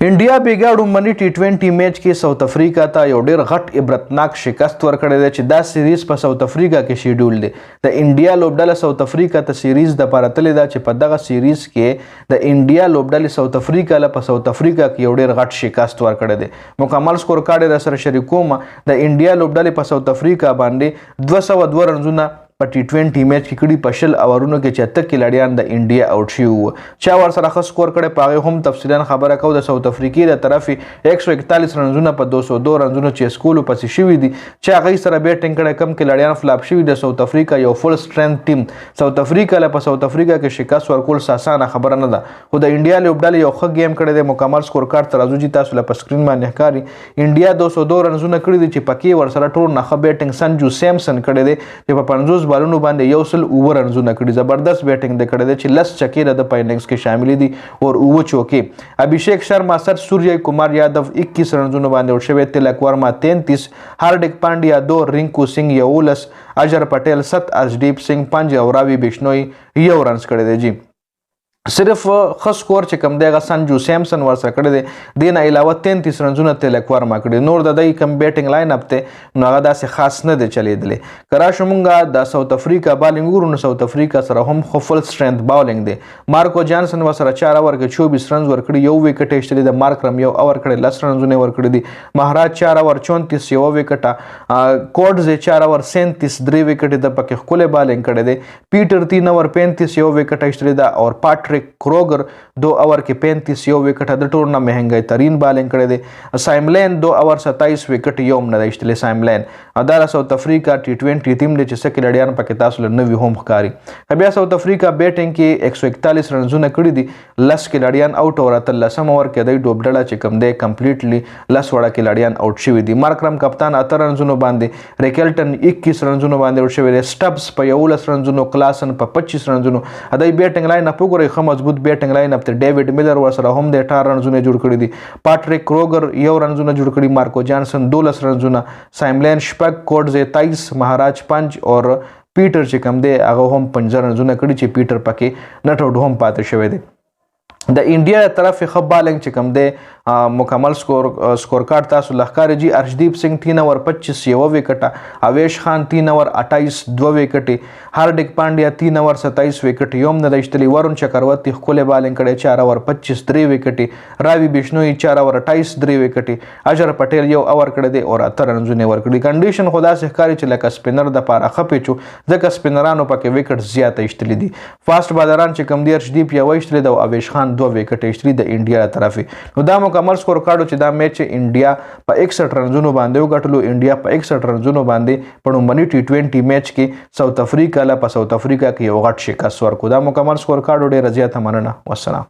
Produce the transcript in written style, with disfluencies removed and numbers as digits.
इंडिया بیګاړو منی टी20 میچ کې ساوث افریقا ته یو ډیر غټ عبرتناک شکست ورکړی دی چې دا سیریز په ساوث افریقا کې شیډول دی. د انډیا لوبډله ساوث افریقا ته سیریز د پاره تللی دا چې په دغه سیریز کې د انډیا لوبډلې ساوث افریقا له په ساوث افریقا کې یو ډیر غټ شکست ورکړی دی. مکمل سکور کارډ را سره شریکوم د انډیا لوبډلې په ساوث افریقا باندې 202 رنونه په टी20 میچ کې کړي په شل اورونو کې 76 کھلاډیان د انډیا آوټ شوي وو. چا ورسره ښه سکور کړی په هغې هم تفصیلا خبره کوو. د ساوث افریقې د طرفې 141 رنزونه په 202 رنزونو چیسکولو پسې شوي دي چې هغوی سره بیټینګ کړی. کم کھلاډیان فلاپ شوي د ساوث افریقا یو فل سټرینث ټیم ساوث افریقا له په ساوث افریقا کې شکست ورکول اسانه خبره نه ده، خو د انډیا لوبډلې یو ښه گیم کړی دی. مکمل سکور کارډ ته راځو چې تاسو له په سکرین باندې ښکاري. انډیا 202 رنزونه کړي دي چې پکې ورسره ټول نه ښه بیټینګ سنجو سیمسن کړی دی چې په 50 بالونو باندې یو اوور رنزونه کړي. زبردست بیټینګ د کړی دی چې لس چکې د په اننګز کې شامل دي او اوه چوکې. ابھیشیک شرما 60، سوریه کمار یادو 21 رنزونو باندې آوټ شوی. تلک ورما 33، هاردیک پانډیا 2، رینکو سنگ 11، اجر پټیل 7، ارشدیپ سنگ 5 او راوی بشنوی یو رنز کړی دی. جی صرف ښه سکور چې کوم دی هغه سنجو سیمسن ورسره کړی دی. دې نه علاوه 33 رنزونه تلک ورما کړي. نور د دوی کوم بیټینګ لاین اپ دی نو هغه داسې خاص نه دی چلیدلی. که راشو مونږ د ساوث افریقا بالینګ وګورو نو ساوث افریقا سره هم خو فل سټرینث باولینګ دی. مارکو جانسن ورسره 4 اوور کې 24 رنز ورکړي، یو وکټ یې ایستلی د. مارکرم یو اوور کړی 10 رنزونه ورکړي دي. مهراج 4 اوور 34 یو وکټه. کوډز 4 اوور 37 3 وکټ د پکې ښکلی بالینګ کړی دی. پیټر 3 اوور 35 یو وکټ ایستلی ده او پاټریک کروگر 2 اوور کې 35 یو وکټه د ټول نه مهنګی ترین بالینګ کړی دی. سایملین 2 اوور 27 وکټ یو هم نه دی ایستلی. سایملین دا ساوث افریقا टी20 ټیم دی چې څه کھلاډیان پکې تاسو له نوي هم ښکاري. بیا ساوث افریقا بیټینګ کې 141 رنزونه کړي دي، 10 کھلاډیان آوټ او 13 اوور کې د لوبډله چې کوم دی کمپلیټلی 10 وړه کھلاډیان آوټ شوي دي. مارکرم کپتان 8 رنزونو باندې، ریکلټن 21 رنزونو باندې آوټ شوی دی. سټبس په 11 رنزونو، کلاسن په 25 رنزونو. دوی بیټینګ لاین اپ وګورئ، ښه مضبوط بیټینګ لاین اپ ته. ډیوډ میلر ورسره هم د 18 رنزونه جوړ کړي دي. پاټریک کروگر یو رنزونه جوړ کړي. مارکو جانسن 12 رنزونه، سایملین شپږ، کوډز 23، مهاراج 5 او پیټر چې کوم دی هغه هم 15 رنزونه کړي چې پیټر پکې نټ آوټ هم پاتې شوی دی. د انډیا طرف ښه بالینګ چې کوم دی مکمل سکور کارډ تاسو لخکاري. جی ارشدیپ سنگ 3 اوور 25 یو وکټه، اویش خان 3 اوور 28 2 وکټې، هاردیک پانډیا 3 اوور 27 وکټ یو هم نه دی ایستلی. ورون چکرورتی ښکلی بالینګ کړی 4 اوور 25 3 وکټې، راوی بشنوی 4 اوور 28 3 وکټې، اجر پټیل یو اوور کړی دی او 8 رنزونه ورکړي. کنډیشن خو داسې ښکاري چې لکه سپینر دپاره ښه پیچ و ځکه سپینرانو پکې وکټ زیاته ایستلي دي. فاسټ بالران چې کوم دی ارشدیپ یو ایستلی دی او اویش خان 2 وکټ ایستلي د انډیا له طرفې. نو دا مکمل سکور کارډ چې دا میچ انډیا په 61 رنزونو باندې وګټلو. انډیا په 61 رنزونو باندې په لومړني टी20 میچ کې ساوث افریقا له په ساوث افریقا کې یو غټ شکست ورکړو. دا مکمل سکور کارډ ډېره زیاته مننه. والسلام.